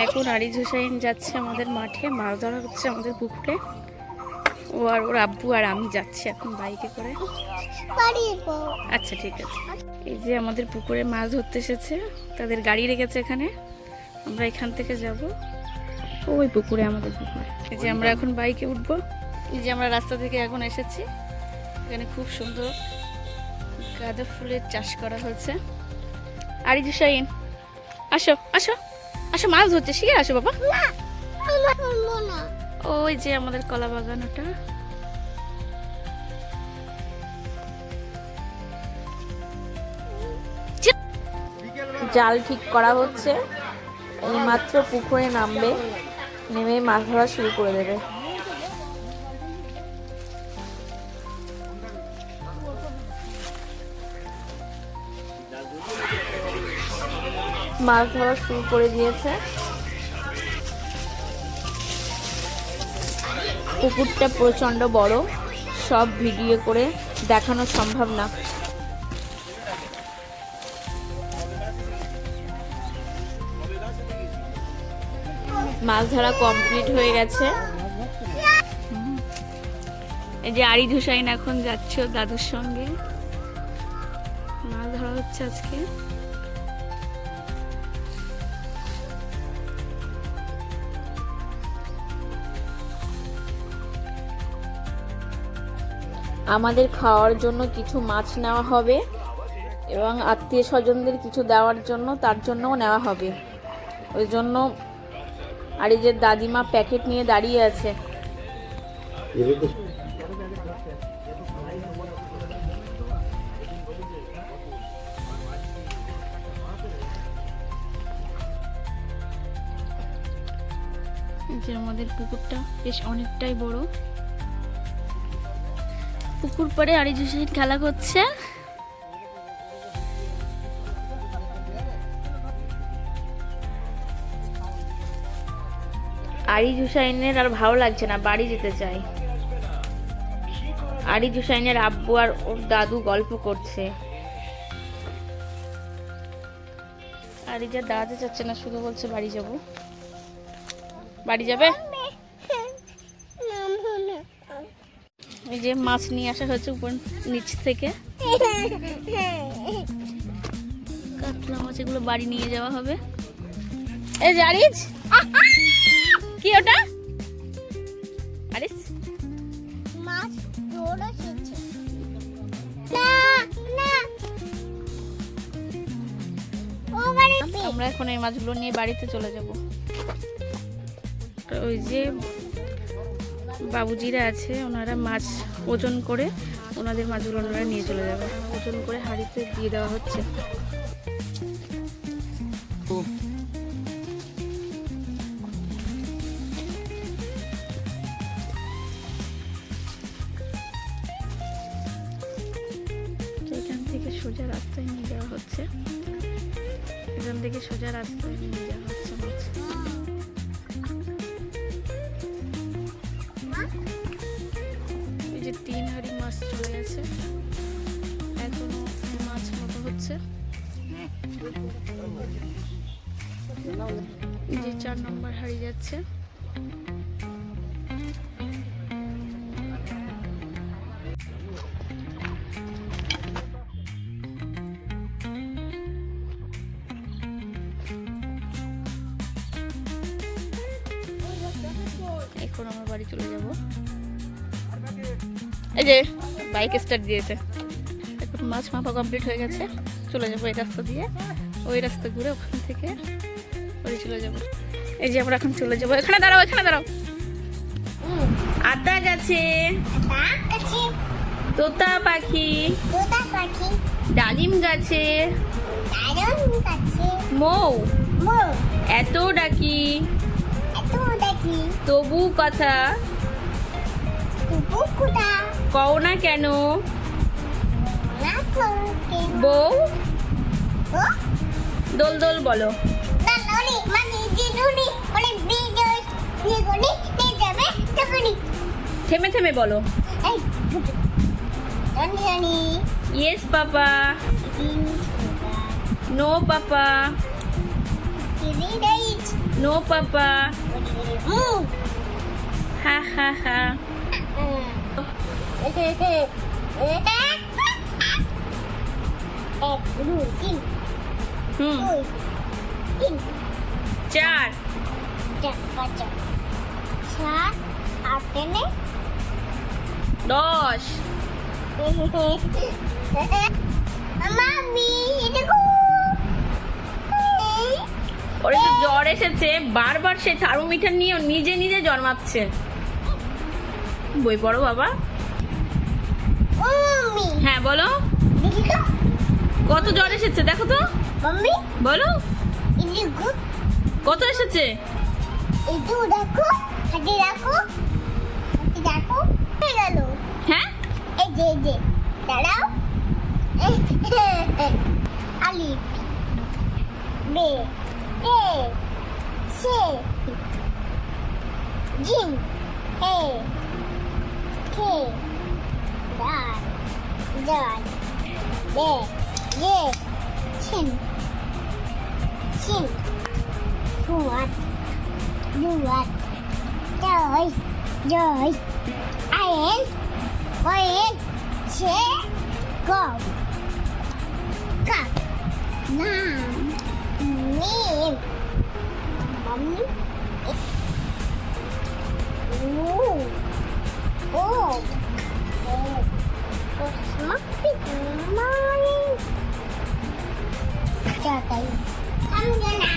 এখন আরিজ হুসাইন যাচ্ছে আমাদের মাঠে, মাছ ধরা হচ্ছে আমাদের পুকুরে। ও আর ওর আব্বু আর আমি যাচ্ছি এখন বাইকে করে। আচ্ছা ঠিক আছে। এই যে আমাদের পুকুরে মাছ ধরতে এসেছে, তাদের গাড়ি রেখেছে এখানে, আমরা এখান থেকে যাব ওই পুকুরে, আমাদের পুকুরে। এই যে আমরা এখন বাইকে উঠবো। এই যে আমরা রাস্তা থেকে এখন এসেছি, এখানে খুব সুন্দর গাঁদা ফুলের চাষ করা হয়েছে। আরিজ হুসাইন আসো আসো আসো, মাছ ধরতে শিখে আসো বাবা। ওই যে আমাদের কলা বাগান, ওটা জাল ঠিক করা হচ্ছে, এই মাত্র পুকুরে নামবে, নেমে মাছ ধরা শুরু করে দেবে। মাছ ধরা শুরু করে দিয়েছে। পুকুরটা প্রচন্ড বড়, সব ভিডিও করে দেখানো সম্ভব না। মাছ ধরা কমপ্লিট হয়ে গেছে। এই যে আরিজ হুসাইন এখন যাচ্ছে দাদুর সঙ্গে, মাছ ধরা হচ্ছে আজকে। আমাদের খাওয়ার জন্য কিছু মাছ নেওয়া হবে এবং আত্মীয় স্বজনদের কিছু দেওয়ার জন্য, তার জন্যও নেওয়া হবে। ওই জন্য আরিজের দাদিমা প্যাকেট নিয়ে দাঁড়িয়ে আছে। যে আমাদের পুকুরটা বেশ অনেকটাই বড়। পুকুর পাড়ে আরিজ হুসাইন খেলা করছে। আরিজ হুসাইনের আর ভালো লাগছে না, বাড়ি যেতে চাই। আরিজ হুসাইনের আব্বু আর ওর দাদু গল্প করছে। আরিজ আর দাঁড়াতে চাচ্ছে না, শুধু বলছে বাড়ি যাব। বাড়ি যাবে? এই যে মাছ নিয়ে আসা হয়েছে উপর নিচ থেকে, কাতলা মাছ, এগুলো বাড়ি নিয়ে যাওয়া হবে। এই যে আরিজ, কি ওটা? আরিজ মাছ ধরে এসেছে। আমরা এখন এই মাছগুলো নিয়ে বাড়িতে চলে যাব। ওই যে বাবুজিরা আছে, ওনারা মাছ ওজন করে ওনাদের মাছগুলো ওনারা নিয়ে চলে যাবে, ওজন করে হাঁড়িতে দিয়ে দেওয়া হচ্ছে। এখান থেকে সোজা রাস্তায় নিয়ে যাওয়া হচ্ছে, এখান থেকে সোজা রাস্তায় নিয়ে যাওয়া হচ্ছে মাছ। এই যে 3 হাঁড়ি মাছ চলে গেছে, এখনো মাছ মতো হচ্ছে। এই যে 4 নম্বর হাঁড়ি যাচ্ছে। এখন আমার বাড়ি চলে যাব। এই যে বাইক স্টার্ট দিয়েছে। এখন মাছ মাপা কমপ্লিট হয়ে গেছে, চলে যাবো এই রাস্তা দিয়ে, ওই রাস্তা ঘুরে ওখান থেকে বাড়ি চলে যাব। এই যে আমরা এখন চলে যাবো। এখানে দাঁড়াও, এখানে দাঁড়াও। আতা গাছে তোতা পাখি, ডালিম গাছে মৌ এত ডাকি, তবু কথা কও না কেন, বউ দোল দোল বলো। থেমে থেমে বলো। Yes papa, no papa, no papa. হা হা হা। হুম, 4 10। ওর একটু জ্বর এসেছে, বারবার সে থার্মোমিটার নিয়ে নিজে নিজে জন্মাচ্ছে। বই পড়ো বাবা। হ্যাঁ বলো, কত জ্বর এসেছে দেখো তো। বলো কত এসেছে। হ্যাঁ দাঁড়াও। আলিফ বে এ সে জিম হে কে দাল জাল বে ye chin chin fuat duat trời trời ayen oyen che go cặp nam mim bấm ô mắt cái mai chờ tay thăm nha nè.